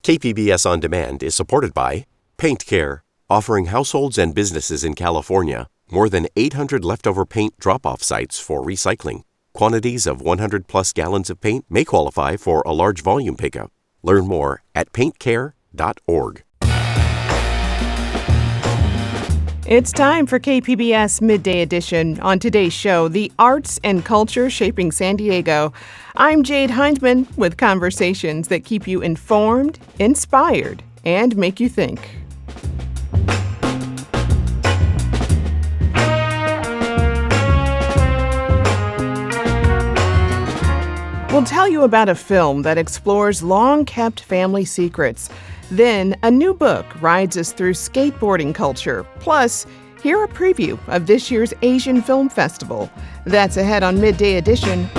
KPBS On Demand is supported by Paint Care, offering households and businesses in California more than 800 leftover paint drop-off sites for recycling. Quantities of 100-plus gallons of paint may qualify for a large volume pickup. Learn more at paintcare.org. It's time for KPBS Midday Edition. On today's show, the arts and culture shaping San Diego. I'm Jade Hindman with conversations that keep you informed, inspired, and make you think. We'll tell you about a film that explores long-kept family secrets. Then, a new book rides us through skateboarding culture. Plus, hear a preview of this year's Asian Film Festival. That's ahead on Midday Edition.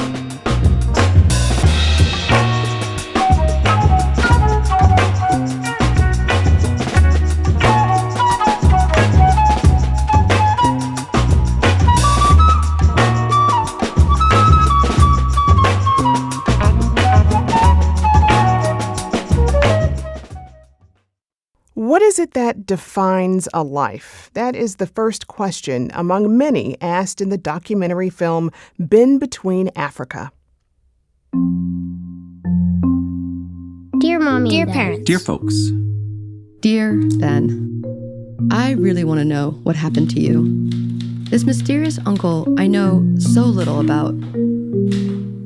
What is it that defines a life? That is the first question among many asked in the documentary film Been Between Africa. Dear Mommy, dear parents, dear folks, dear Ben, I really want to know what happened to you. This mysterious uncle I know so little about.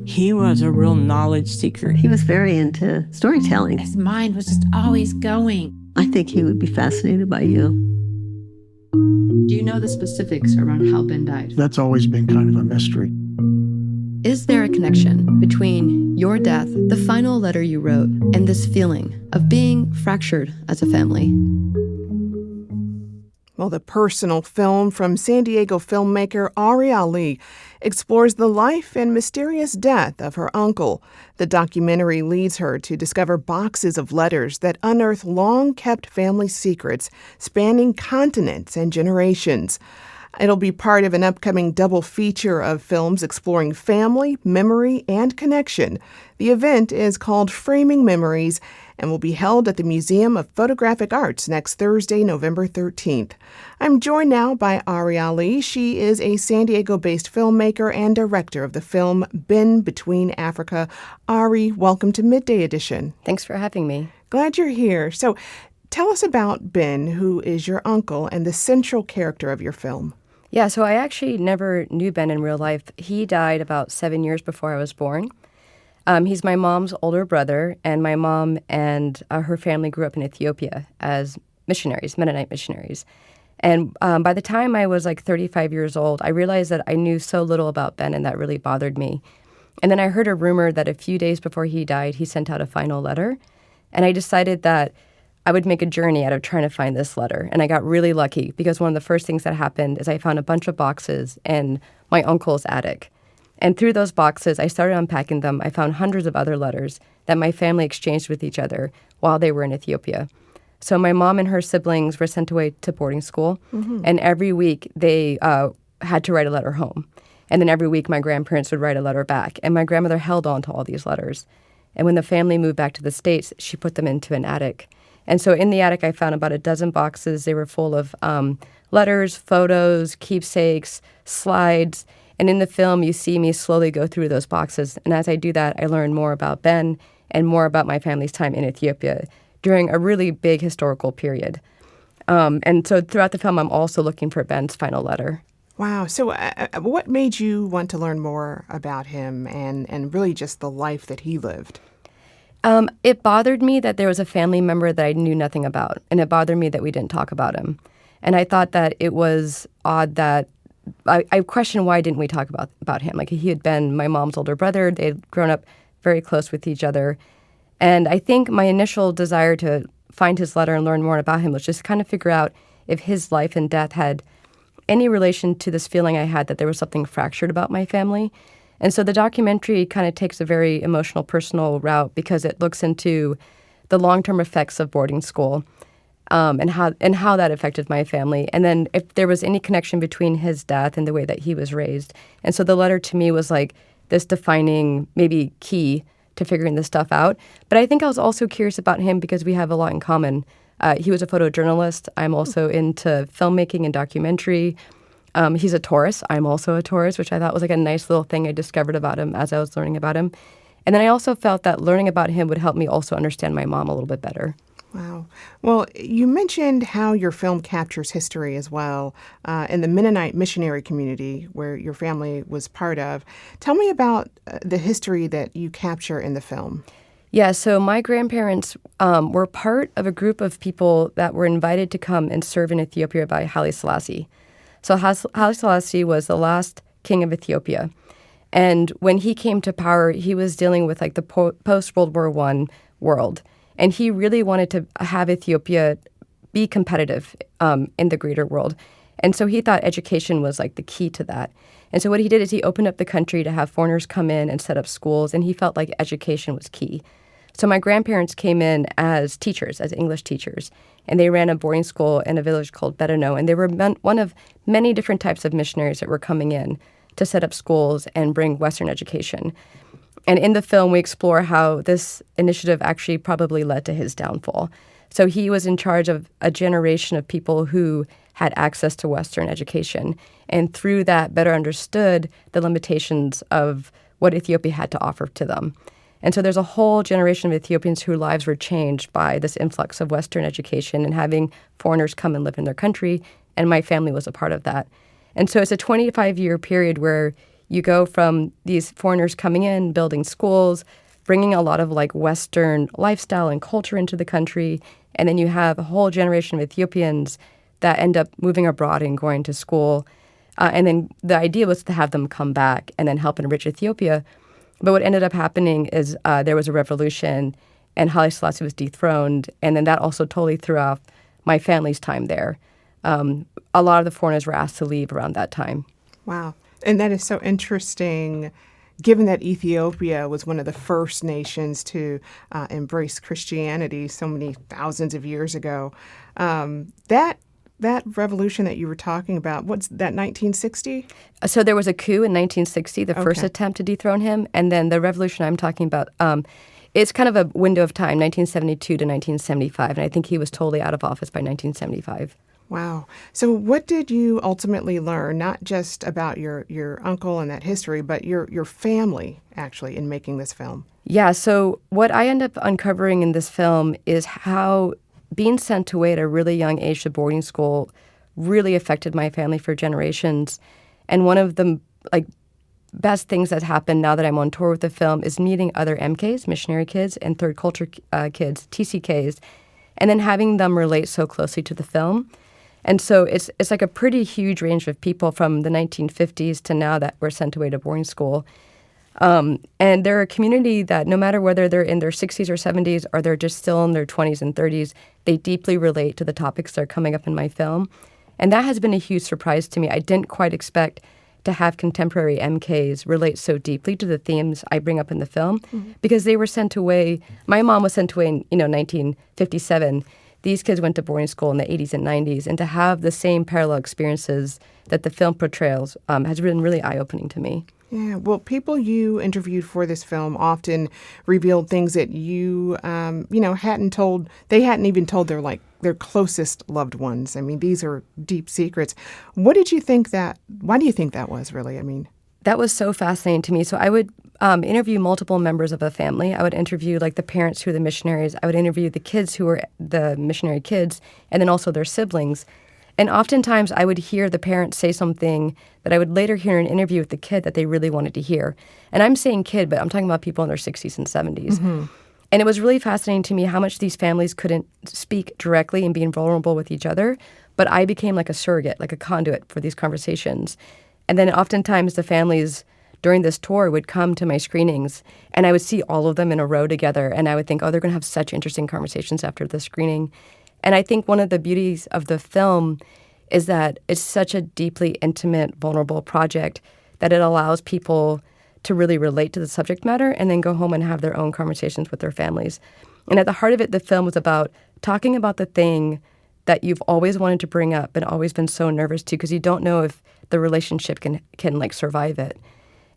He was a real knowledge seeker. He was very into storytelling. His mind was just always going. I think he would be fascinated by you. Do you know the specifics around how Ben died? That's always been kind of a mystery. Is there a connection between your death, the final letter you wrote, and this feeling of being fractured as a family? Well, the personal film from San Diego filmmaker Ari Ali explores the life and mysterious death of her uncle. The documentary leads her to discover boxes of letters that unearth long-kept family secrets spanning continents and generations. It'll be part of an upcoming double feature of films exploring family, memory, and connection. The event is called Framing Memories and will be held at the Museum of Photographic Arts next Thursday, November 13th. I'm joined now by Ari Ali. She is a San Diego-based filmmaker and director of the film Been Between Africa. Ari, welcome to Midday Edition. Thanks for having me. Glad you're here. So tell us about Ben, who is your uncle and the central character of your film. Yeah, so I actually never knew Ben in real life. He died about 7 years before I was born. He's my mom's older brother, and my mom and her family grew up in Ethiopia as missionaries, Mennonite missionaries. And by the time I was like 35 years old, I realized that I knew so little about Ben, and that really bothered me. And then I heard a rumor that a few days before he died, he sent out a final letter. And I decided that I would make a journey out of trying to find this letter. And I got really lucky because one of the first things that happened is I found a bunch of boxes in my uncle's attic. And through those boxes, I started unpacking them. I found hundreds of other letters that my family exchanged with each other while they were in Ethiopia. So my mom and her siblings were sent away to boarding school, and every week they had to write a letter home. And then every week my grandparents would write a letter back, and my grandmother held on to all these letters. And when the family moved back to the States, she put them into an attic. And so in the attic, I found about a dozen boxes. They were full of letters, photos, keepsakes, slides. And in the film, you see me slowly go through those boxes. And as I do that, I learn more about Ben and more about my family's time in Ethiopia during a really big historical period. And so throughout the film, I'm also looking for Ben's final letter. Wow. So what made you want to learn more about him and really just the life that he lived? It bothered me that there was a family member that I knew nothing about, and it bothered me that we didn't talk about him. And I thought that it was odd that I questioned why didn't we talk about him. Like, he had been my mom's older brother. They had grown up very close with each other. And I think my initial desire to find his letter and learn more about him was just kind of figure out if his life and death had any relation to this feeling I had that there was something fractured about my family. And so the documentary kind of takes a very emotional, personal route because it looks into the long-term effects of boarding school and how that affected my family. And then if there was any connection between his death and the way that he was raised. And so the letter to me was like this defining maybe key to figuring this stuff out. But I think I was also curious about him because we have a lot in common. He was a photojournalist. I'm also into filmmaking and documentary. He's a Taurus. I'm also a Taurus, which I thought was like a nice little thing I discovered about him as I was learning about him. And then I also felt that learning about him would help me also understand my mom a little bit better. Wow. Well, you mentioned how your film captures history as well in the Mennonite missionary community where your family was part of. Tell me about the history that you capture in the film. Yeah, so my grandparents were part of a group of people that were invited to come and serve in Ethiopia by Haile Selassie. So Haile Selassie was the last king of Ethiopia. And when he came to power, he was dealing with like the post-World War I world. And he really wanted to have Ethiopia be competitive in the greater world. And so he thought education was like the key to that. And so what he did is he opened up the country to have foreigners come in and set up schools. And he felt like education was key. So my grandparents came in as teachers, as English teachers. And they ran a boarding school in a village called Bedano. And they were one of many different types of missionaries that were coming in to set up schools and bring Western education. And in the film, we explore how this initiative actually probably led to his downfall. So he was in charge of a generation of people who had access to Western education, and through that better understood the limitations of what Ethiopia had to offer to them. And so there's a whole generation of Ethiopians whose lives were changed by this influx of Western education and having foreigners come and live in their country, and my family was a part of that. And so it's a 25-year period where you go from these foreigners coming in, building schools, bringing a lot of like Western lifestyle and culture into the country, and then you have a whole generation of Ethiopians that end up moving abroad and going to school. And then the idea was to have them come back and then help enrich Ethiopia. But what ended up happening is there was a revolution and Haile Selassie was dethroned, and then that also totally threw off my family's time there. A lot of the foreigners were asked to leave around that time. Wow. And that is so interesting, given that Ethiopia was one of the first nations to embrace Christianity so many thousands of years ago. That revolution that you were talking about, what's that, 1960? So there was a coup in 1960, the first attempt to dethrone him. And then the revolution I'm talking about, it's kind of a window of time, 1972 to 1975. And I think he was totally out of office by 1975. Wow. So what did you ultimately learn, not just about your uncle and that history, but your family, actually, in making this film? Yeah, so what I end up uncovering in this film is how being sent away at a really young age to boarding school really affected my family for generations. And one of the best things that happened now that I'm on tour with the film is meeting other MKs, missionary kids, and third culture kids, TCKs, and then having them relate so closely to the film. And so it's like a pretty huge range of people from the 1950s to now that were sent away to boarding school. And they're a community that no matter whether they're in their 60s or 70s or they're just still in their 20s and 30s, they deeply relate to the topics that are coming up in my film. And that has been a huge surprise to me. I didn't quite expect to have contemporary MKs relate so deeply to the themes I bring up in the film because they were sent away. My mom was sent away in 1957. These kids went to boarding school in the 80s and 90s, and to have the same parallel experiences that the film portrays has been really eye-opening to me. Yeah, well, people you interviewed for this film often revealed things that you, hadn't told. They hadn't even told their closest loved ones. I mean, these are deep secrets. Why do you think that was, really? I mean, that was so fascinating to me. So I would interview multiple members of a family. I would interview the parents who are the missionaries. I would interview the kids who were the missionary kids, and then also their siblings. And oftentimes I would hear the parents say something that I would later hear in an interview with the kid that they really wanted to hear. And I'm saying kid, but I'm talking about people in their 60s and 70s. Mm-hmm. And it was really fascinating to me how much these families couldn't speak directly and being vulnerable with each other. But I became like a surrogate, like a conduit for these conversations. And then oftentimes the families during this tour would come to my screenings, and I would see all of them in a row together. And I would think, oh, they're going to have such interesting conversations after the screening. And I think one of the beauties of the film is that it's such a deeply intimate, vulnerable project that it allows people to really relate to the subject matter and then go home and have their own conversations with their families. And at the heart of it, the film was about talking about the thing that you've always wanted to bring up and always been so nervous to because you don't know if the relationship can survive it.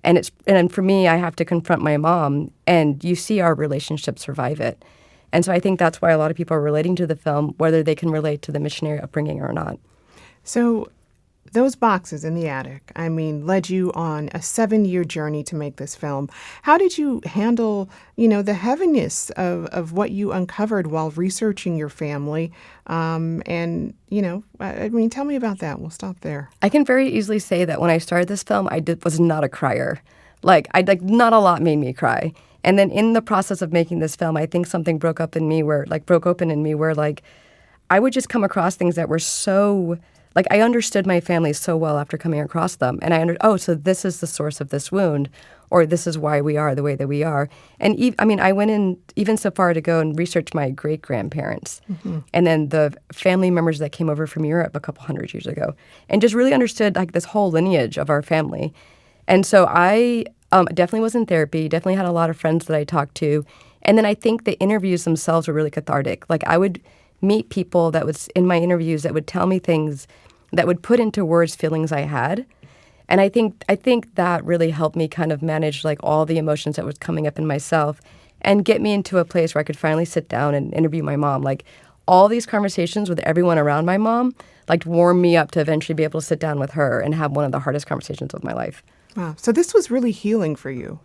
And for me, I have to confront my mom, and you see our relationship survive it. And so I think that's why a lot of people are relating to the film, whether they can relate to the missionary upbringing or not. So those boxes in the attic, led you on a 7-year journey to make this film. How did you handle, the heaviness of what you uncovered while researching your family? Tell me about that. We'll stop there. I can very easily say that when I started this film, was not a crier. Not a lot made me cry. And then in the process of making this film, I think something broke open in me where I would just come across things that were so... I understood my family so well after coming across them. And so this is the source of this wound, or this is why we are the way that we are. And I went in even so far to go and research my great-grandparents, and then the family members that came over from Europe a couple hundred years ago, and just really understood this whole lineage of our family. And so I definitely was in therapy, definitely had a lot of friends that I talked to. And then I think the interviews themselves were really cathartic. I would meet people that was in my interviews that would tell me things that would put into words feelings I had. And I think that really helped me kind of manage all the emotions that was coming up in myself and get me into a place where I could finally sit down and interview my mom. All these conversations with everyone around my mom warmed me up to eventually be able to sit down with her and have one of the hardest conversations of my life. Wow. So this was really healing for you.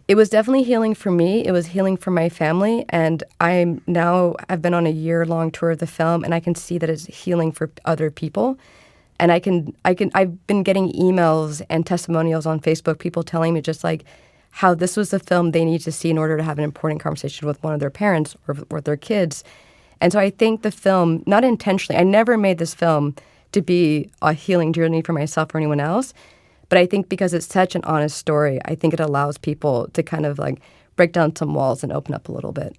It was definitely healing for me. It was healing for my family. And I've been on a year-long tour of the film, and I can see that it's healing for other people. And I've been getting emails and testimonials on Facebook, people telling me just how this was the film they need to see in order to have an important conversation with one of their parents or with their kids. And so I think the film, not intentionally, I never made this film to be a healing journey for myself or anyone else. But I think because it's such an honest story, I think it allows people to kind of break down some walls and open up a little bit.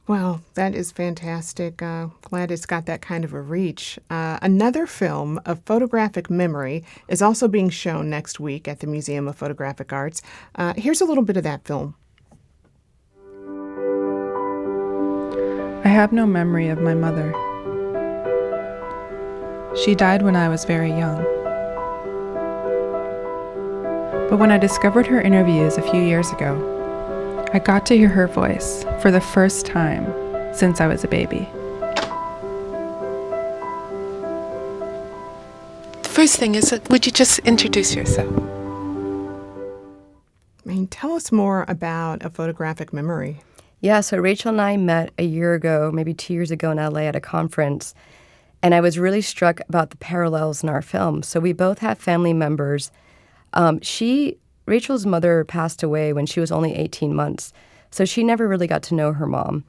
Well, that is fantastic. Glad it's got that kind of a reach. Another film, A Photographic Memory, is also being shown next week at the Museum of Photographic Arts. Here's a little bit of that film. I have no memory of my mother. She died when I was very young. But when I discovered her interviews a few years ago, I got to hear her voice for the first time since I was a baby. The first thing is, would you just introduce yourself? Tell us more about A Photographic Memory. Yeah, so Rachel and I met a year ago, maybe 2 years ago in LA at a conference, and I was really struck about the parallels in our film. So we both have family members. Rachel's mother passed away when she was only 18 months, so she never really got to know her mom.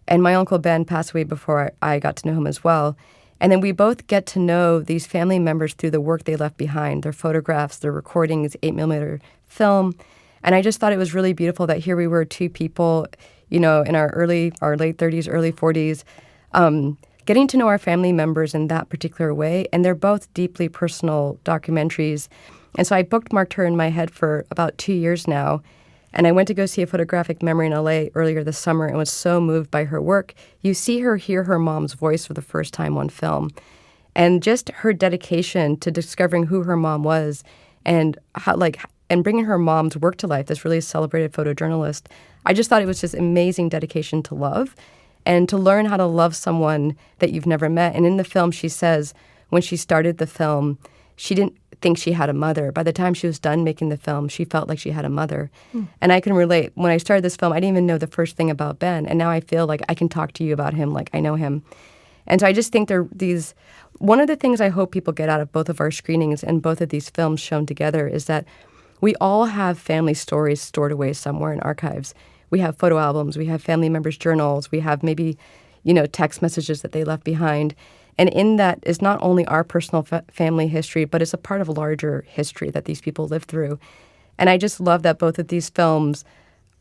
And my Uncle Ben passed away before I got to know him as well. And then we both get to know these family members through the work they left behind, their photographs, their recordings, 8mm film. And I just thought it was really beautiful that here we were, two people, in our late 30s, early 40s, getting to know our family members in that particular way. And they're both deeply personal documentaries. And so I bookmarked her in my head for about 2 years now. And I went to go see A Photographic Memory in LA earlier this summer and was so moved by her work. You see her hear her mom's voice for the first time on film. And just her dedication to discovering who her mom was and and bringing her mom's work to life, this really celebrated photojournalist. I just thought it was just amazing dedication to love and to learn how to love someone that you've never met. And in the film, she says when she started the film, she didn't think she had a mother. By the time she was done making the film, she felt like she had a mother. And I can relate. When I started this film, I didn't even know the first thing about Ben. And now I feel like I can talk to you about him like I know him. And so I just think one of the things I hope people get out of both of our screenings and both of these films shown together is that we all have family stories stored away somewhere in archives. We have photo albums, we have family members' journals, we have maybe, text messages that they left behind. And in that is not only our personal family history, but it's a part of a larger history that these people lived through. And I just love that both of these films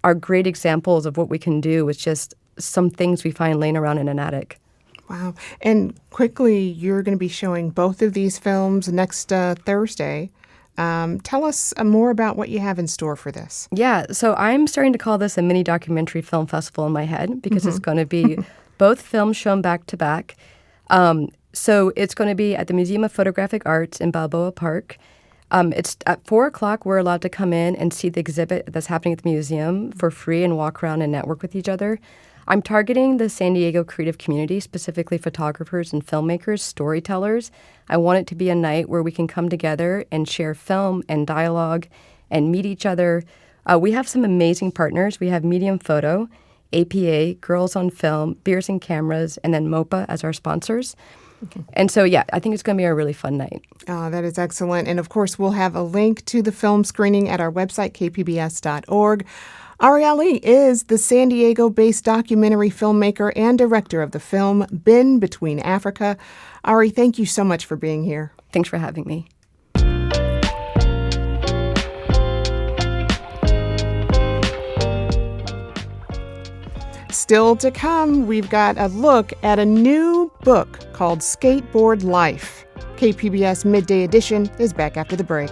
are great examples of what we can do with just some things we find laying around in an attic. Wow. And quickly, you're going to be showing both of these films next Thursday. Tell us more about what you have in store for this. Yeah, so I'm starting to call this a mini documentary film festival in my head because it's going to be both films shown back to back. So it's going to be at the Museum of Photographic Arts in Balboa Park. It's at 4 o'clock. We're allowed to come in and see the exhibit that's happening at the museum for free and walk around and network with each other. I'm targeting the San Diego creative community, specifically photographers and filmmakers, storytellers. I want it to be a night where we can come together and share film and dialogue and meet each other. We have some amazing partners. We have Medium Photo, APA, Girls on Film, Beers and Cameras, and then MOPA as our sponsors. Okay. And so, I think it's going to be a really fun night. Oh, that is excellent. And of course, we'll have a link to the film screening at our website, kpbs.org. Ari Ali is the San Diego-based documentary filmmaker and director of the film Been Between Africa. Ari, thank you so much for being here. Thanks for having me. Still to come, we've got a look at a new book called Skateboard Life. KPBS Midday Edition is back after the break.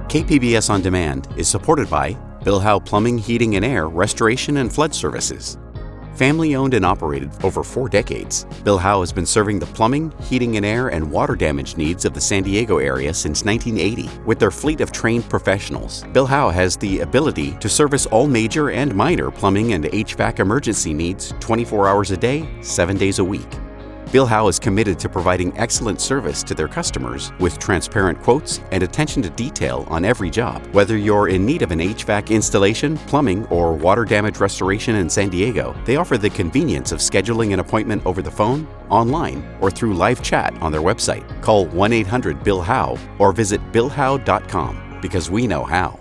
KPBS On Demand is supported by Bill Howe Plumbing, Heating and Air, Restoration and Flood Services. Family-owned and operated for over 4 decades, Bill Howe has been serving the plumbing, heating and air, and water damage needs of the San Diego area since 1980. With their fleet of trained professionals, Bill Howe has the ability to service all major and minor plumbing and HVAC emergency needs 24 hours a day, 7 days a week. Bill Howe is committed to providing excellent service to their customers with transparent quotes and attention to detail on every job. Whether you're in need of an HVAC installation, plumbing, or water damage restoration in San Diego, they offer the convenience of scheduling an appointment over the phone, online, or through live chat on their website. Call 1-800-BILL-HOWE or visit BillHowe.com because we know how.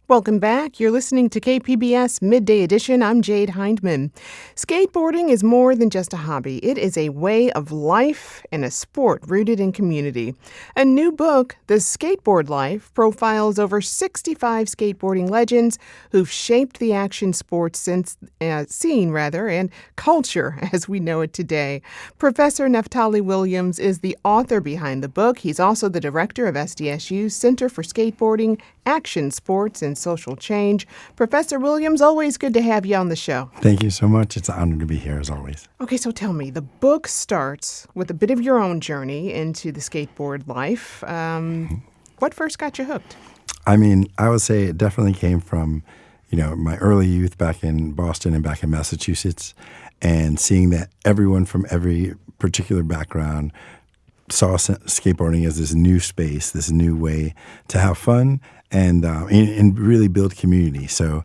Welcome back. You're listening to KPBS Midday Edition. I'm Jade Hindman. Skateboarding is more than just a hobby. It is a way of life and a sport rooted in community. A new book, The Skateboard Life, profiles over 65 skateboarding legends who've shaped the action sports scene and culture as we know it today. Professor Neftalie Williams is the author behind the book. He's also the director of SDSU Center for Skateboarding, Action Sports, and Social Change. Professor Williams, always good to have you on the show. Thank you so much. It's an honor to be here, as always. Okay, so tell me, the book starts with a bit of your own journey into the skateboard life. What first got you hooked? I mean, I would say it definitely came from, my early youth back in Boston and back in Massachusetts, and seeing that everyone from every particular background saw skateboarding as this new space, this new way to have fun and really build community. So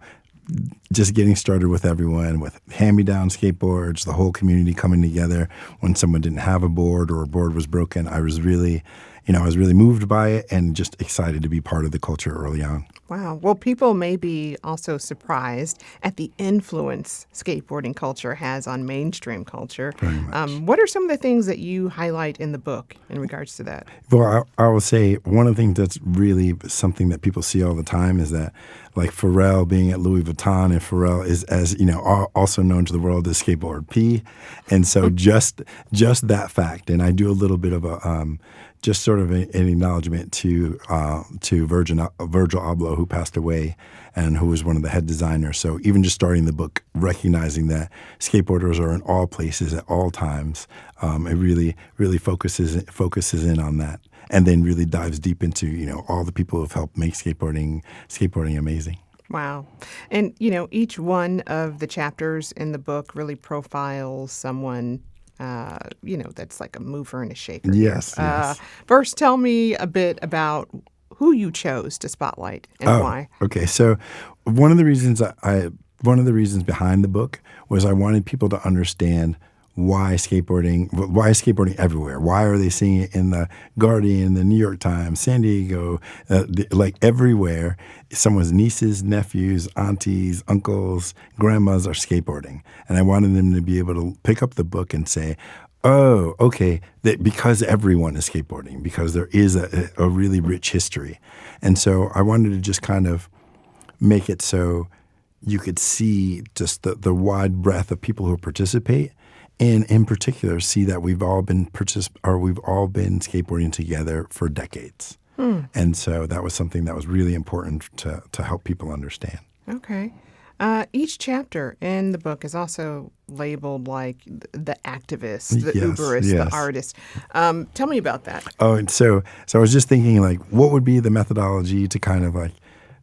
just getting started with everyone with hand-me-down skateboards, the whole community coming together when someone didn't have a board or a board was broken. I was really moved by it and just excited to be part of the culture early on. Wow. Well, people may be also surprised at the influence skateboarding culture has on mainstream culture. Very much. What are some of the things that you highlight in the book in regards to that? Well, I will say one of the things that's really something that people see all the time is that, like Pharrell being at Louis Vuitton, and Pharrell is, as also known to the world as Skateboard P. And so just that fact, and I do a little bit of a just sort of an acknowledgement to Virgil Abloh, who passed away and who was one of the head designers. So even just starting the book, recognizing that skateboarders are in all places at all times, it really focuses in on that, and then really dives deep into all the people who have helped make skateboarding amazing. Wow. And each one of the chapters in the book really profiles someone that's like a mover and a shaker. Yes. First, tell me a bit about who you chose to spotlight and why. Okay. So one of the reasons behind the book was I wanted people to understand why is skateboarding everywhere? Why are they seeing it in the Guardian, the New York Times, San Diego, like everywhere? Someone's nieces, nephews, aunties, uncles, grandmas are skateboarding. And I wanted them to be able to pick up the book and say, oh, okay, because everyone is skateboarding, because there is a really rich history. And so I wanted to just kind of make it so you could see just the wide breadth of people who participate and in particular see that we've all been skateboarding together for decades. And so that was something that was really important to help people understand. Okay. Each chapter in the book is also labeled like the activist, the Uberist, the artist. Tell me about that. Oh, and so I was just thinking, like, what would be the methodology to kind of like,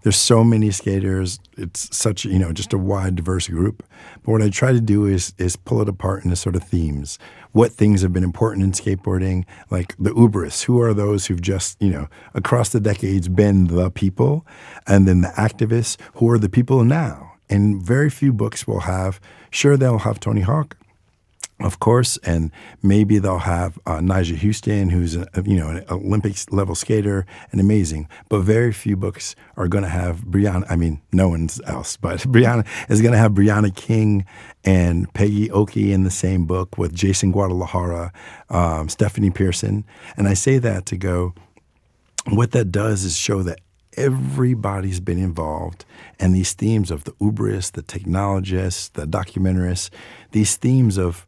there's so many skaters. It's such, just a wide, diverse group. But what I try to do is pull it apart into sort of themes. What things have been important in skateboarding, like the Uberists, who are those who've just, across the decades been the people, and then the activists, who are the people now. And very few books will have, they'll have Tony Hawk, of course, and maybe they'll have Nyjah Huston, who's an Olympics level skater and amazing. But very few books are going to have Brianna. I mean, no one's else, but Brianna is going to have Brianna King and Peggy Oki in the same book with Jason Guadalajara, Stephanie Pearson. And I say that to go, what that does is show that everybody's been involved, and these themes of the Uberists, the technologists, the documentarists, these themes of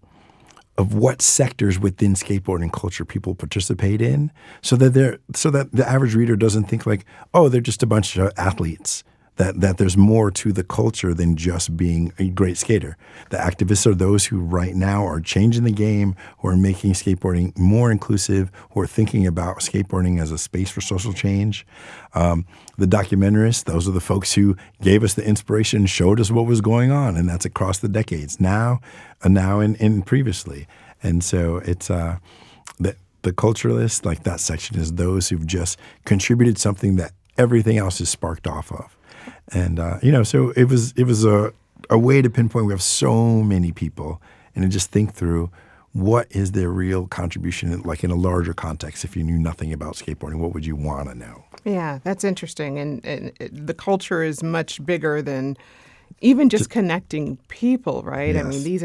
what sectors within skateboarding culture people participate in, so that the average reader doesn't think like, oh, they're just a bunch of athletes. That there's more to the culture than just being a great skater. The activists are those who right now are changing the game, who are making skateboarding more inclusive, who are thinking about skateboarding as a space for social change. The documentarists, those are the folks who gave us the inspiration, showed us what was going on, and that's across the decades, now and previously. And so it's the culturalists, like that section, is those who've just contributed something that everything else is sparked off of. And, so it was a way to pinpoint we have so many people and to just think through what is their real contribution, like in a larger context. If you knew nothing about skateboarding, what would you want to know? Yeah, that's interesting. And the culture is much bigger than even just connecting people, right? Yes. I mean,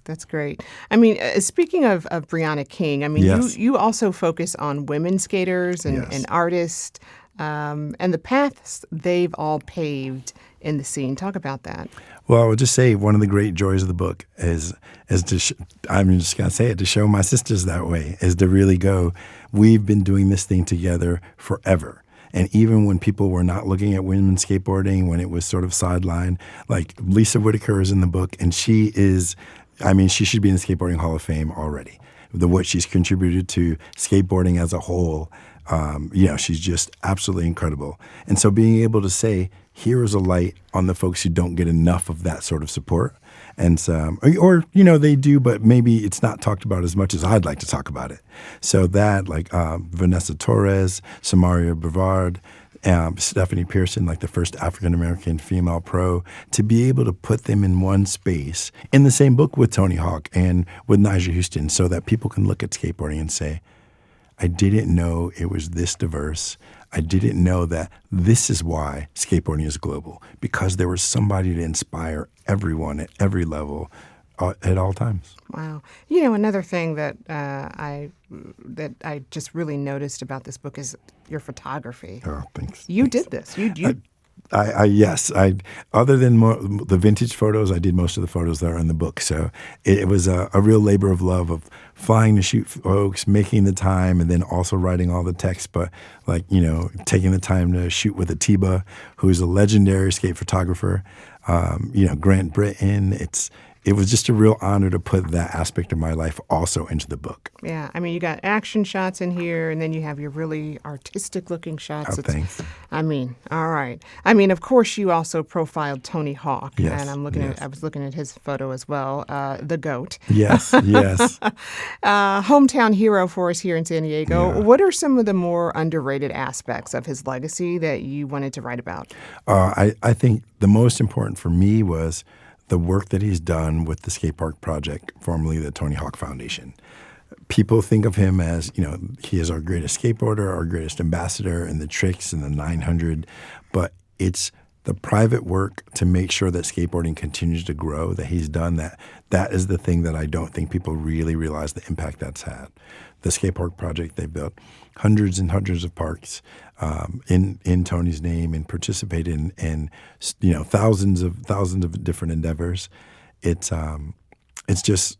that's great. I mean, speaking of Brianna King, I mean, yes. you also focus on women skaters and artists. And the paths they've all paved in the scene. Talk about that. Well, I would just say one of the great joys of the book is I'm just going to say it, to show my sisters that way, is to really go, we've been doing this thing together forever. And even when people were not looking at women skateboarding, when it was sort of sidelined, like Lisa Whitaker is in the book, and she should be in the Skateboarding Hall of Fame already. What she's contributed to skateboarding as a whole, she's just absolutely incredible. And so being able to say, here is a light on the folks who don't get enough of that sort of support. And so, they do, but maybe it's not talked about as much as I'd like to talk about it. So that, like Vanessa Torres, Samaria Brevard, Stephanie Pearson, like the first African-American female pro, to be able to put them in one space in the same book with Tony Hawk and with Nyjah Huston, so that people can look at skateboarding and say, I didn't know it was this diverse. I didn't know that this is why skateboarding is global, because there was somebody to inspire everyone at every level at all times. Wow. Another thing that I just really noticed about this book is your photography. Oh, thanks. You did this. Yes. Other than the vintage photos, I did most of the photos that are in the book. So it was a real labor of love of flying to shoot folks, making the time, and then also writing all the text. But taking the time to shoot with Atiba, who's a legendary skate photographer. Grant Britton. It was just a real honor to put that aspect of my life also into the book. Yeah. I mean, you got action shots in here, and then you have your really artistic-looking shots. Oh, thanks. All right. I mean, of course, you also profiled Tony Hawk. Yes. And I was looking at his photo as well, the GOAT. Yes. Hometown hero for us here in San Diego. Yeah. What are some of the more underrated aspects of his legacy that you wanted to write about? I think the most important for me was the work that he's done with the Skate Park Project, formerly the Tony Hawk Foundation. People think of him as, he is our greatest skateboarder, our greatest ambassador, and the tricks and the 900. But it's the private work to make sure that skateboarding continues to grow that he's done. That is the thing that I don't think people really realize the impact that's had. The Skate Park Project, they built hundreds and hundreds of parks in Tony's name and participated in thousands of different endeavors. It's just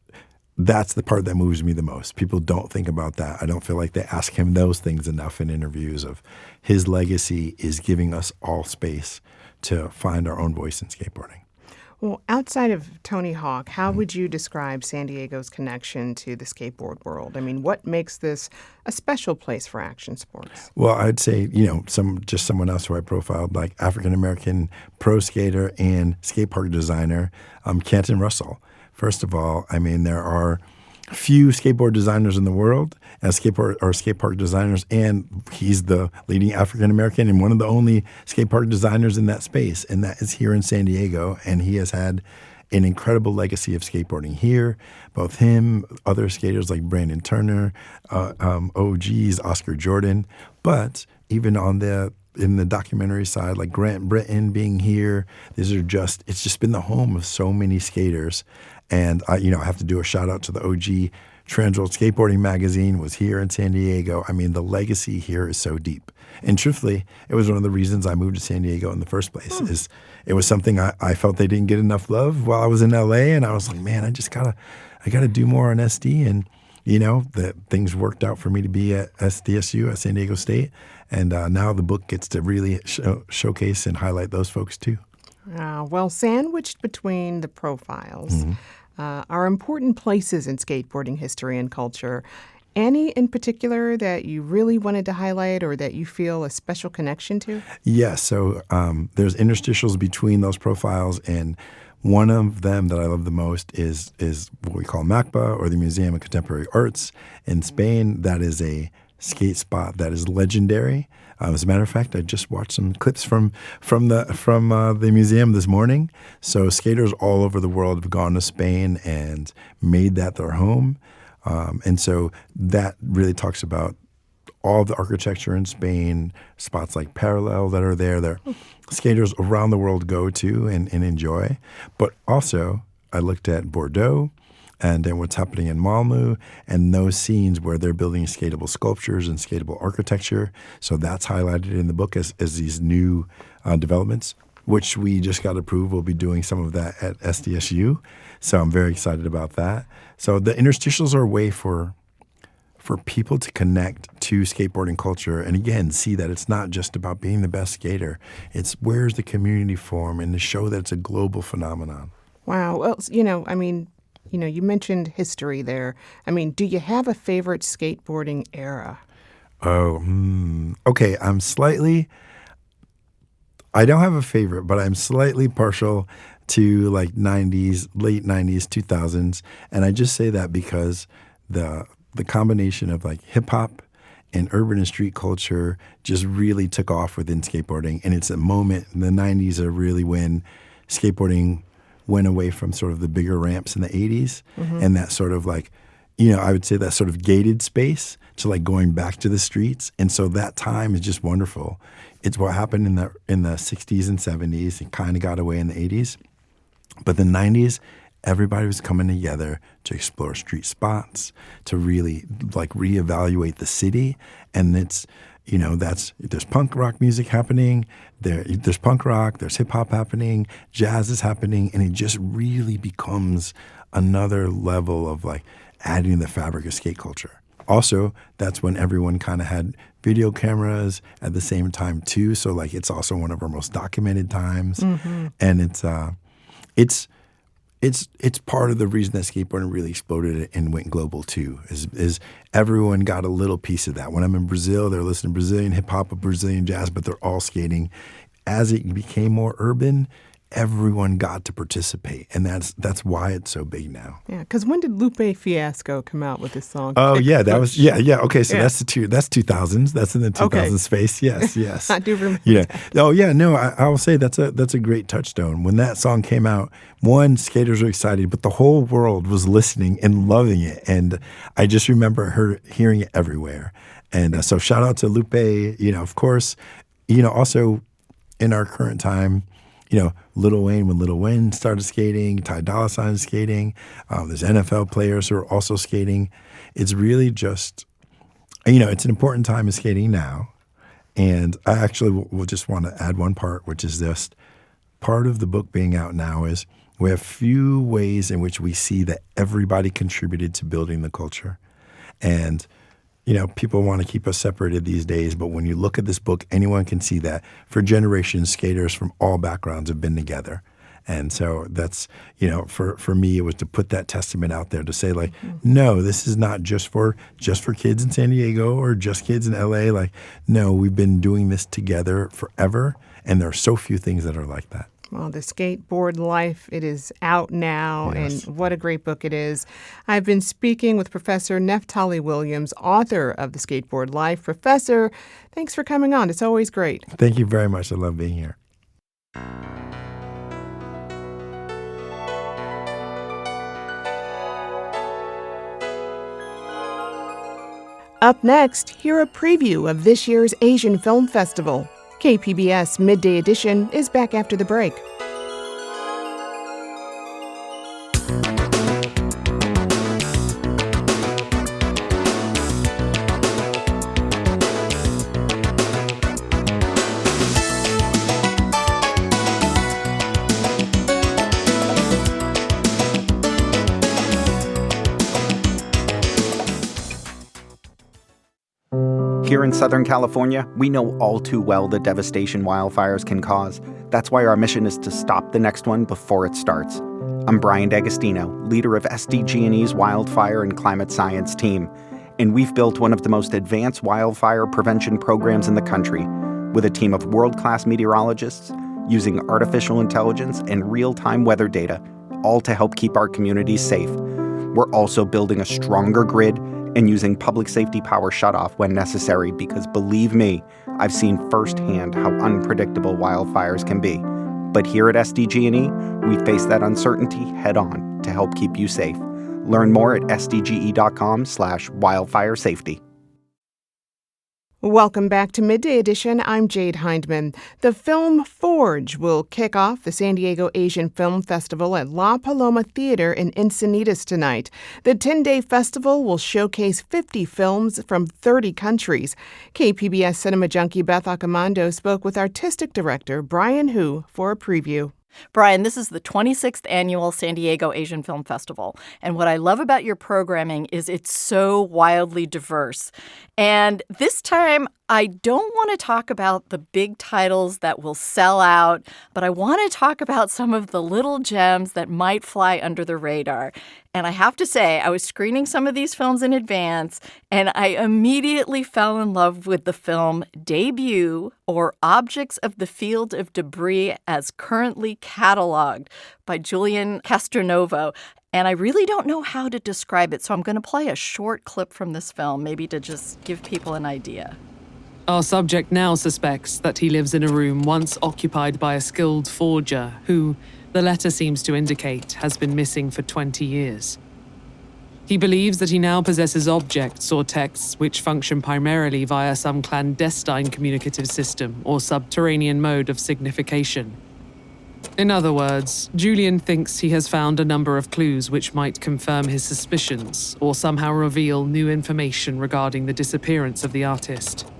that's the part that moves me the most. People don't think about that. I don't feel like they ask him those things enough in interviews of his legacy is giving us all space to find our own voice in skateboarding. Well, outside of Tony Hawk, how would you describe San Diego's connection to the skateboard world? I mean, what makes this a special place for action sports? Well, I'd say, someone else who I profiled, like African-American pro skater and skate park designer, Canton Russell. First of all, I mean, there are few skateboard designers in the world as skate park designers, and he's the leading African-American and one of the only skate park designers in that space, and that is here in San Diego, and he has had an incredible legacy of skateboarding here. Both him, other skaters like Brandon Turner, OGs, Oscar Jordan, but even in the documentary side, like Grant Britton being here, it's just been the home of so many skaters. And I have to do a shout out to the OG Transworld Skateboarding magazine was here in San Diego. I mean, the legacy here is so deep. And truthfully, it was one of the reasons I moved to San Diego in the first place. Is it was something I felt they didn't get enough love while I was in LA, and I was like, man, I gotta do more on SD. And that things worked out for me to be at SDSU at San Diego State, and now the book gets to really showcase and highlight those folks too. Well, sandwiched between the profiles are important places in skateboarding history and culture. Any in particular that you really wanted to highlight or that you feel a special connection to? Yes. So there's interstitials between those profiles, and one of them that I love the most is what we call MACBA, or the Museum of Contemporary Arts in Spain. That is a skate spot that is legendary. As a matter of fact, I just watched some clips from the museum this morning. So skaters all over the world have gone to Spain and made that their home. And so that really talks about all the architecture in Spain, spots like Parallel that are there. That skaters around the world go to and enjoy. But also, I looked at Bordeaux, and then what's happening in Malmö, and those scenes where they're building skatable sculptures and skatable architecture. So that's highlighted in the book as these new developments, which we just got approved. We'll be doing some of that at SDSU. So I'm very excited about that. So the interstitials are a way for people to connect to skateboarding culture and, again, see that it's not just about being the best skater. It's where's the community form and to show that it's a global phenomenon. Wow. Well, you mentioned history there. I mean, do you have a favorite skateboarding era? Okay. I don't have a favorite, but I'm slightly partial to like 90s, late 90s, 2000s. And I just say that because the combination of like hip hop and urban and street culture just really took off within skateboarding. And it's a moment in the 90s are really when skateboarding went away from sort of the bigger ramps in the 80s and that sort of like, I would say that sort of gated space to like going back to the streets. And so that time is just wonderful. It's what happened in the 60s and 70s. It kind of got away in the 80s. But the 90s, everybody was coming together to explore street spots, to really like reevaluate the city. And it's, there's punk rock music happening, there's punk rock, there's hip hop happening, jazz is happening, and it just really becomes another level of like adding the fabric of skate culture. Also, that's when everyone kind of had video cameras at the same time too. So like it's also one of our most documented times, and it's part of the reason that skateboarding really exploded and went global too, is everyone got a little piece of that. When I'm in Brazil, they're listening to Brazilian hip-hop or Brazilian jazz, but they're all skating. As it became more urban, everyone got to participate, and that's why it's so big now. Yeah, because when did Lupe Fiasco come out with this song? Oh, yeah, that was Okay, so that's 2000s. That's in the 2000s space. Yes. I do remember. Yeah. Oh, yeah. No, I will say that's a great touchstone. When that song came out, one, skaters were excited, but the whole world was listening and loving it, and I just remember hearing it everywhere. And so shout out to Lupe. Of course, also in our current time. Lil Wayne, when Lil Wayne started skating, Ty Dolla $ign is skating. There's NFL players who are also skating. It's really just, it's an important time of skating now. And I actually will just want to add one part, which is just part of the book being out now is We have few ways in which we see that everybody contributed to building the culture. And, people want to keep us separated these days, but when you look at this book, anyone can see that for generations, skaters from all backgrounds have been together. And so that's, for me, it was to put that testament out there to say, like, no, this is not just for kids in San Diego or just kids in LA. Like, no, we've been doing this together forever, and there are so few things that are like that. Well, The Skateboard Life, it is out now, Yes. and what a great book it is. I've been speaking with Professor Neftalie Williams, author of The Skateboard Life. Professor, thanks for coming on. It's always great. Thank you very much. I love being here. Up next, hear a preview of this year's Asian Film Festival. KPBS Midday Edition is back after the break. Here in Southern California, we know all too well the devastation wildfires can cause. That's why our mission is to stop the next one before it starts. I'm Brian D'Agostino, leader of SDG&E's Wildfire and Climate Science team, and we've built one of the most advanced wildfire prevention programs in the country, with a team of world-class meteorologists using artificial intelligence and real-time weather data, all to help keep our communities safe. We're also building a stronger grid and using public safety power shutoff when necessary because, believe me, I've seen firsthand how unpredictable wildfires can be. But here at SDG&E, we face that uncertainty head-on to help keep you safe. Learn more at sdge.com/wildfire safety. Welcome back to Midday Edition. I'm Jade Hindman. The film Forge will kick off the San Diego Asian Film Festival at La Paloma Theater in Encinitas tonight. The 10-day festival will showcase 50 films from 30 countries. KPBS cinema junkie Beth Accomando spoke with artistic director Brian Hu for a preview. Brian, this is the 26th annual San Diego Asian Film Festival. And what I love about your programming is it's so wildly diverse. And this time, I don't want to talk about the big titles that will sell out, but I want to talk about some of the little gems that might fly under the radar. And I have to say, I was screening some of these films in advance, and I immediately fell in love with the film Debut, or Objects of the Field of Debris as Currently Cataloged by Julian Castronovo. And I really don't know how to describe it, so I'm going to play a short clip from this film, maybe to just give people an idea. Our subject now suspects that he lives in a room once occupied by a skilled forger who, the letter seems to indicate, has been missing for 20 years. He believes that he now possesses objects or texts which function primarily via some clandestine communicative system or subterranean mode of signification. In other words, Julian thinks he has found a number of clues which might confirm his suspicions or somehow reveal new information regarding the disappearance of the artist.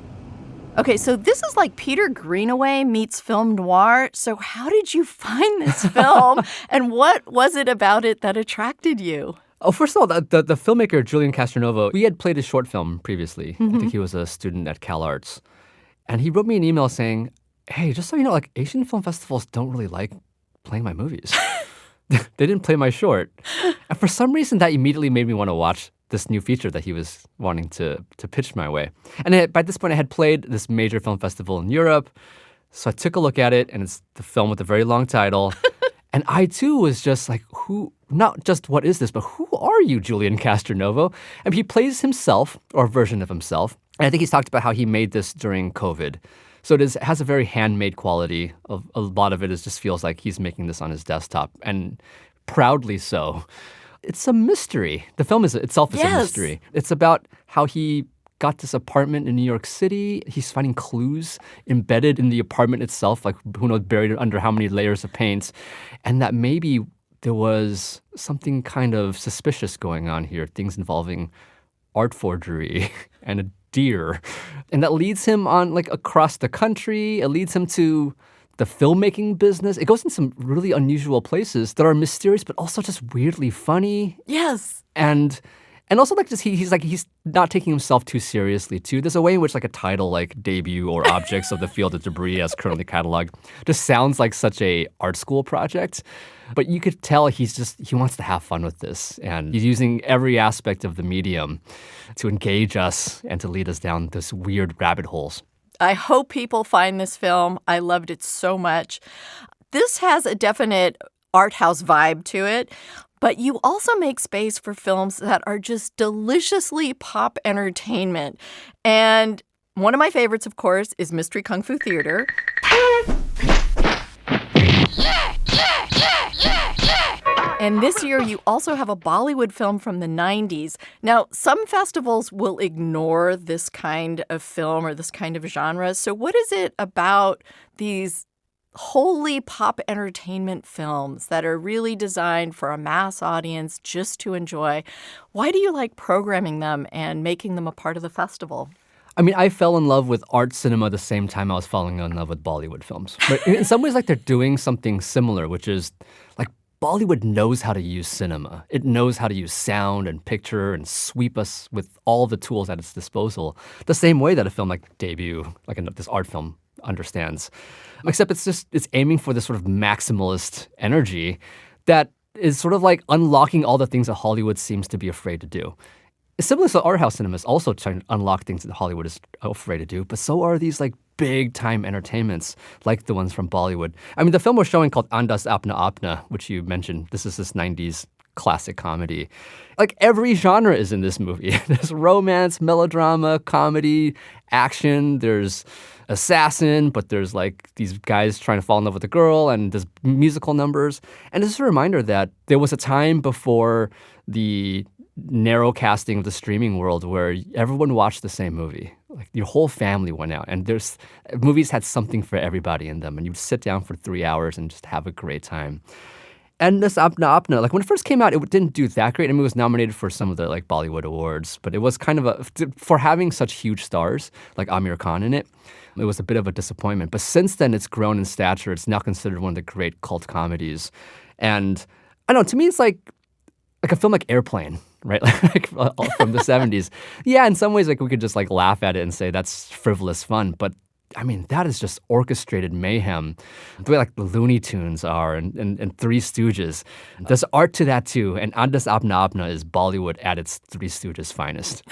Okay, so this is like Peter Greenaway meets film noir. So how did you find this film, and what was it about it that attracted you? Oh, first of all, the filmmaker Julian Castronovo, we had played a short film previously. Mm-hmm. I think he was a student at CalArts. And he wrote me an email saying, hey, just so you know, like Asian film festivals don't really like playing my movies. They didn't play my short. And for some reason, that immediately made me want to watch this new feature that he was wanting to pitch my way. And by this point, I had played this major film festival in Europe. So I took a look at it, and it's the film with a very long title. And I, too, was just like, not just what is this, but who are you, Julian Castronovo? And he plays himself, or a version of himself. And I think he's talked about how he made this during COVID. So it has a very handmade quality. A lot of it just feels like he's making this on his desktop, and proudly so. It's a mystery. The film itself is a mystery. It's about how he got this apartment in New York City. He's finding clues embedded in the apartment itself, like who knows, buried under how many layers of paint. And that maybe there was something kind of suspicious going on here, things involving art forgery and a deer. And that leads him on like across the country. It leads him to the filmmaking business. It goes in some really unusual places that are mysterious, but also just weirdly funny. Yes. And also like just he's not taking himself too seriously too. There's a way in which like a title like Debut or Objects of the Field of Debris as currently cataloged just sounds like such a art school project. But you could tell he wants to have fun with this. And he's using every aspect of the medium to engage us and to lead us down this weird rabbit holes. I hope people find this film. I loved it so much. This has a definite art house vibe to it, but you also make space for films that are just deliciously pop entertainment. And one of my favorites, of course, is Mystery Kung Fu Theater. And this year, you also have a Bollywood film from the 90s. Now, some festivals will ignore this kind of film or this kind of genre. So what is it about these wholly pop entertainment films that are really designed for a mass audience just to enjoy? Why do you like programming them and making them a part of the festival? I mean, I fell in love with art cinema the same time I was falling in love with Bollywood films. But in some ways, like they're doing something similar, which is like Bollywood knows how to use cinema. It knows how to use sound and picture and sweep us with all the tools at its disposal. The same way that a film like Debut, like this art film, understands. Except it's aiming for this sort of maximalist energy that is sort of like unlocking all the things that Hollywood seems to be afraid to do. Similar to art house cinema is also trying to unlock things that Hollywood is afraid to do, but so are these like big-time entertainments like the ones from Bollywood. I mean, the film we're showing called Andas Apna Apna, which you mentioned, this is this 90s classic comedy. Like every genre is in this movie. There's romance, melodrama, comedy, action, there's assassin, but there's like these guys trying to fall in love with a girl, and there's musical numbers. And it's a reminder that there was a time before the narrow casting of the streaming world where everyone watched the same movie. Like your whole family went out, and movies had something for everybody in them, and you'd sit down for 3 hours and just have a great time. And this Apna Apna, like when it first came out, it didn't do that great. I mean, it was nominated for some of the like Bollywood awards, but it was kind of for having such huge stars like Amir Khan in it, it was a bit of a disappointment. But since then, it's grown in stature. It's now considered one of the great cult comedies. And I don't know, to me, it's like a film like Airplane, right? Like from the 70s. Yeah, in some ways, like we could just like laugh at it and say that's frivolous fun. But I mean, that is just orchestrated mayhem. The way like the Looney Tunes are and Three Stooges. There's art to that too. And Andas Apna Apna is Bollywood at its Three Stooges finest.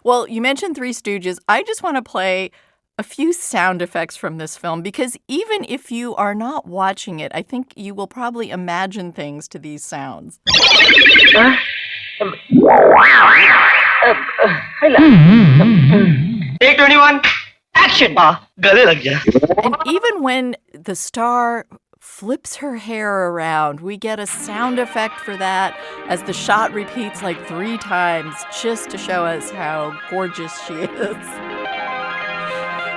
Well, you mentioned Three Stooges. I just want to play a few sound effects from this film because even if you are not watching it, I think you will probably imagine things to these sounds. Take 21. Action! And even when the star flips her hair around, we get a sound effect for that as the shot repeats like 3 times just to show us how gorgeous she is.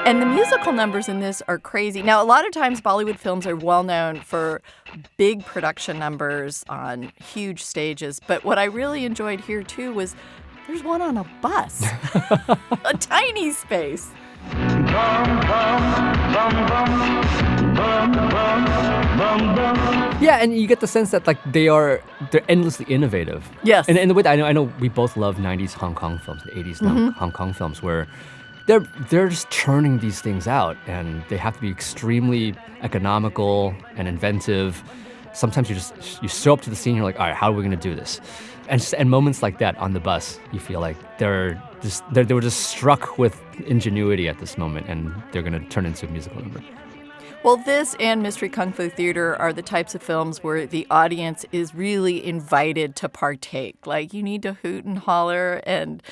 And the musical numbers in this are crazy. Now, a lot of times Bollywood films are well known for big production numbers on huge stages. But what I really enjoyed here, too, was there's one on a bus. A tiny space. Yeah, and you get the sense that like they're endlessly innovative. Yes. And in the way that I know we both love 90s Hong Kong films, 80s Hong Kong films where they're just churning these things out, and they have to be extremely economical and inventive. Sometimes you show up to the scene, you're like, all right, how are we going to do this? And moments like that on the bus, you feel like they were just struck with ingenuity at this moment, and they're going to turn into a musical number. Well, this and Mystery Kung Fu Theater are the types of films where the audience is really invited to partake. Like, you need to hoot and holler and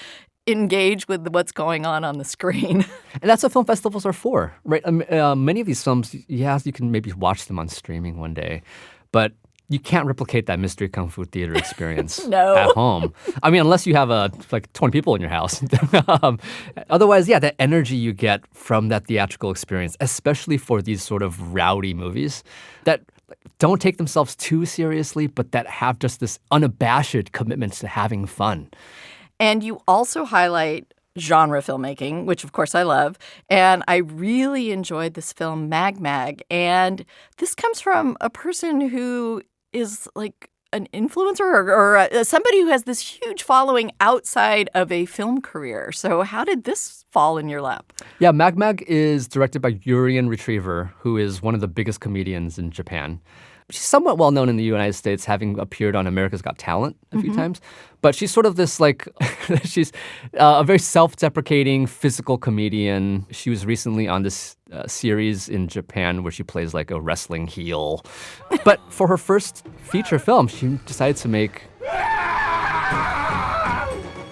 engage with what's going on the screen. And that's what film festivals are for, right? Many of these films, yes, you can maybe watch them on streaming one day, but you can't replicate that Mystery Kung Fu Theater experience No. at home. I mean, unless you have like 20 people in your house. Otherwise, yeah, that energy you get from that theatrical experience, especially for these sort of rowdy movies that don't take themselves too seriously, but that have just this unabashed commitment to having fun. And you also highlight genre filmmaking, which of course I love. And I really enjoyed this film, Mag Mag. And this comes from a person who is like an influencer or somebody who has this huge following outside of a film career. So how did this fall in your lap? Yeah, Mag Mag is directed by Urian Retriever, who is one of the biggest comedians in Japan. She's somewhat well known in the United States, having appeared on America's Got Talent a few times. But she's sort of this she's a very self-deprecating physical comedian. She was recently on this series in Japan where she plays like a wrestling heel. But for her first feature film, she decided to make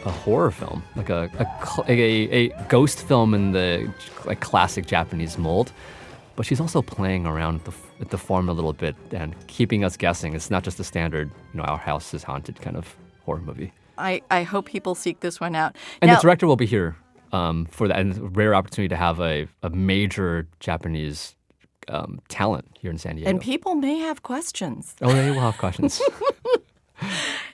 a horror film, like a ghost film in the like classic Japanese mold. But she's also playing around with the form a little bit and keeping us guessing. It's not just a standard, our house is haunted kind of horror movie. I hope people seek this one out. And the director will be here for that, and a rare opportunity to have a major Japanese talent here in San Diego. And people may have questions. Oh, they will have questions.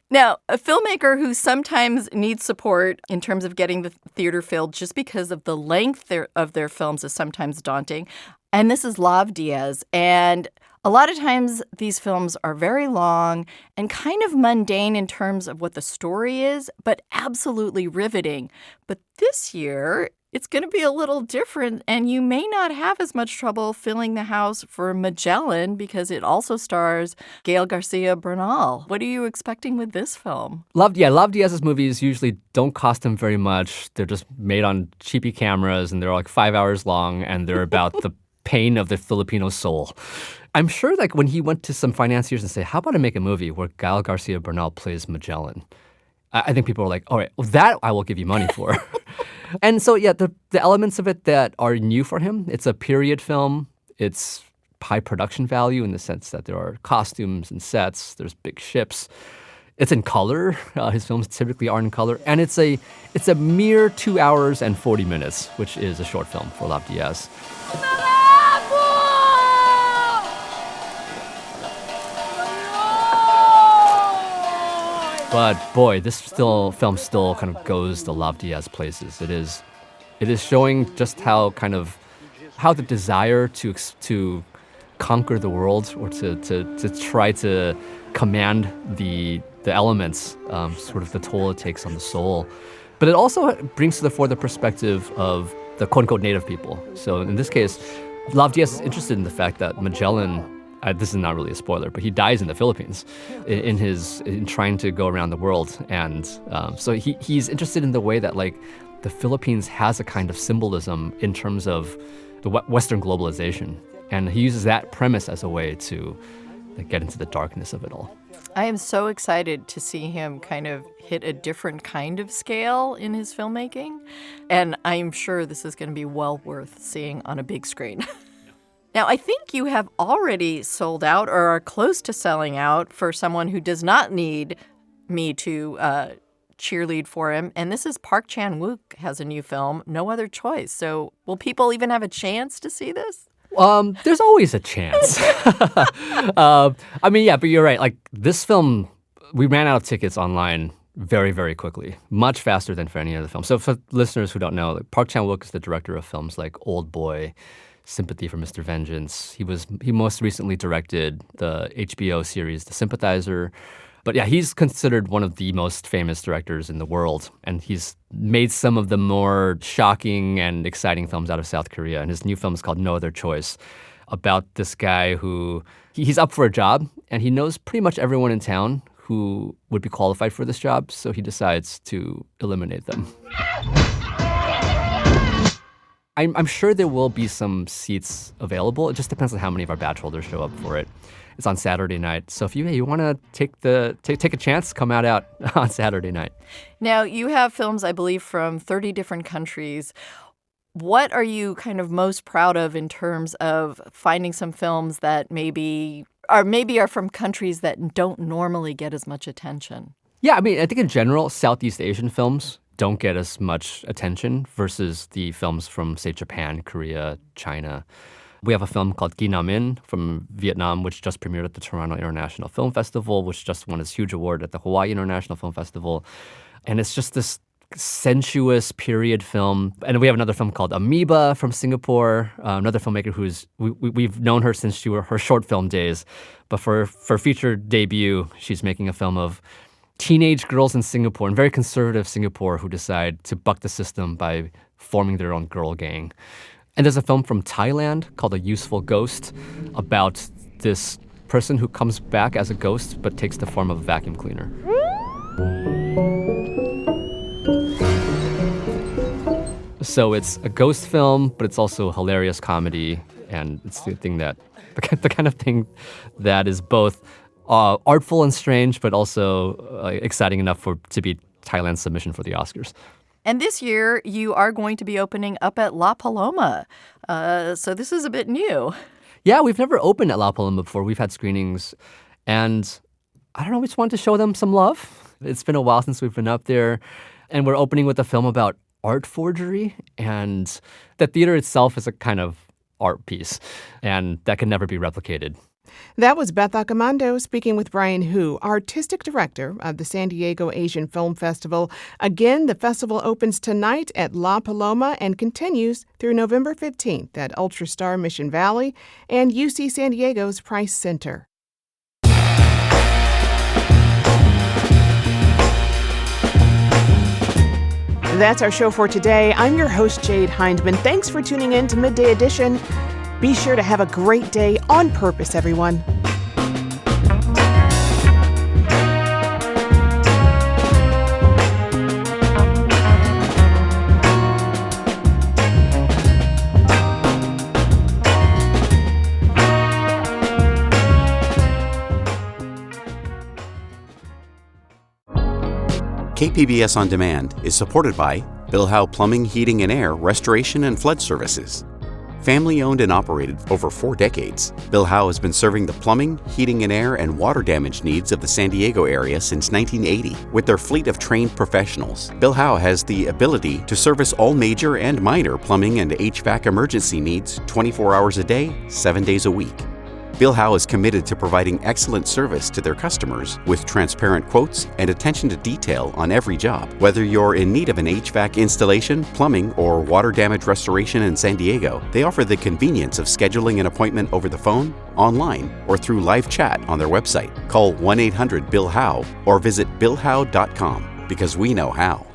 Now, a filmmaker who sometimes needs support in terms of getting the theater filled just because of the length of their films is sometimes daunting. And this is Lav Diaz. And a lot of times these films are very long and kind of mundane in terms of what the story is, but absolutely riveting. But this year, it's going to be a little different, and you may not have as much trouble filling the house for Magellan because it also stars Gael Garcia Bernal. What are you expecting with this film? Lav Diaz's movies usually don't cost him very much. They're just made on cheapy cameras, and they're like 5 hours long, and they're about the pain of the Filipino soul. I'm sure like when he went to some financiers and said, how about I make a movie where Gael Garcia Bernal plays Magellan? I think people are like, all right, well, that I will give you money for. And so, yeah, the elements of it that are new for him, it's a period film. It's high production value in the sense that there are costumes and sets. There's big ships. It's in color. His films typically are in color. And it's a mere 2 hours and 40 minutes, which is a short film for Lav Diaz. But boy, this film still kind of goes to Lav Diaz places. It is showing just how the desire to conquer the world or to try to command the elements, sort of the toll it takes on the soul. But it also brings to the fore the perspective of the quote-unquote native people. So in this case, Lav Diaz is interested in the fact that Magellan, this is not really a spoiler, but he dies in the Philippines in trying to go around the world. And so he's interested in the way that like the Philippines has a kind of symbolism in terms of the Western globalization. And he uses that premise as a way to get into the darkness of it all. I am so excited to see him kind of hit a different kind of scale in his filmmaking. And I'm sure this is going to be well worth seeing on a big screen. Now, I think you have already sold out or are close to selling out for someone who does not need me to cheerlead for him. And this is Park Chan-wook has a new film, No Other Choice. So will people even have a chance to see this? There's always a chance. I mean, yeah, but you're right. Like this film, we ran out of tickets online very, very quickly, much faster than for any other film. So for listeners who don't know, like, Park Chan-wook is the director of films like Old Boy, Sympathy for Mr. Vengeance. He most recently directed the HBO series The Sympathizer. But yeah, he's considered one of the most famous directors in the world. And he's made some of the more shocking and exciting films out of South Korea. And his new film is called No Other Choice, about this guy who he's up for a job and he knows pretty much everyone in town who would be qualified for this job. So he decides to eliminate them. I'm sure there will be some seats available. It just depends on how many of our badge holders show up for it. It's on Saturday night. So if you want to take a chance, come out on Saturday night. Now, you have films, I believe, from 30 different countries. What are you kind of most proud of in terms of finding some films that maybe are from countries that don't normally get as much attention? Yeah, I mean, I think in general, Southeast Asian films don't get as much attention versus the films from, say, Japan, Korea, China. We have a film called Ki Nam In from Vietnam, which just premiered at the Toronto International Film Festival, which just won its huge award at the Hawaii International Film Festival. And it's just this sensuous period film. And we have another film called Amoeba from Singapore, another filmmaker we've known her since her short film days. But for feature debut, she's making a film of teenage girls in Singapore, in very conservative Singapore, who decide to buck the system by forming their own girl gang. And there's a film from Thailand called A Useful Ghost about this person who comes back as a ghost but takes the form of a vacuum cleaner. So it's a ghost film, but it's also a hilarious comedy, and it's the kind of thing that is both artful and strange, but also exciting enough to be Thailand's submission for the Oscars. And this year, you are going to be opening up at La Paloma. So this is a bit new. Yeah, we've never opened at La Paloma before. We've had screenings, and I don't know, we just wanted to show them some love. It's been a while since we've been up there, and we're opening with a film about art forgery, and the theater itself is a kind of art piece, and that can never be replicated. That was Beth Accomando speaking with Brian Hu, artistic director of the San Diego Asian Film Festival. Again, the festival opens tonight at La Paloma and continues through November 15th at UltraStar Mission Valley and UC San Diego's Price Center. That's our show for today. I'm your host, Jade Hindman. Thanks for tuning in to Midday Edition. Be sure to have a great day on purpose, everyone. KPBS On Demand is supported by Bill Howe Plumbing, Heating and Air, Restoration and Flood Services. Family owned and operated for over 4 decades, Bill Howe has been serving the plumbing, heating and air, and water damage needs of the San Diego area since 1980. With their fleet of trained professionals, Bill Howe has the ability to service all major and minor plumbing and HVAC emergency needs 24 hours a day, 7 days a week. Bill Howe is committed to providing excellent service to their customers with transparent quotes and attention to detail on every job. Whether you're in need of an HVAC installation, plumbing, or water damage restoration in San Diego, they offer the convenience of scheduling an appointment over the phone, online, or through live chat on their website. Call 1-800-BILL-HOWE or visit BillHowe.com because we know how.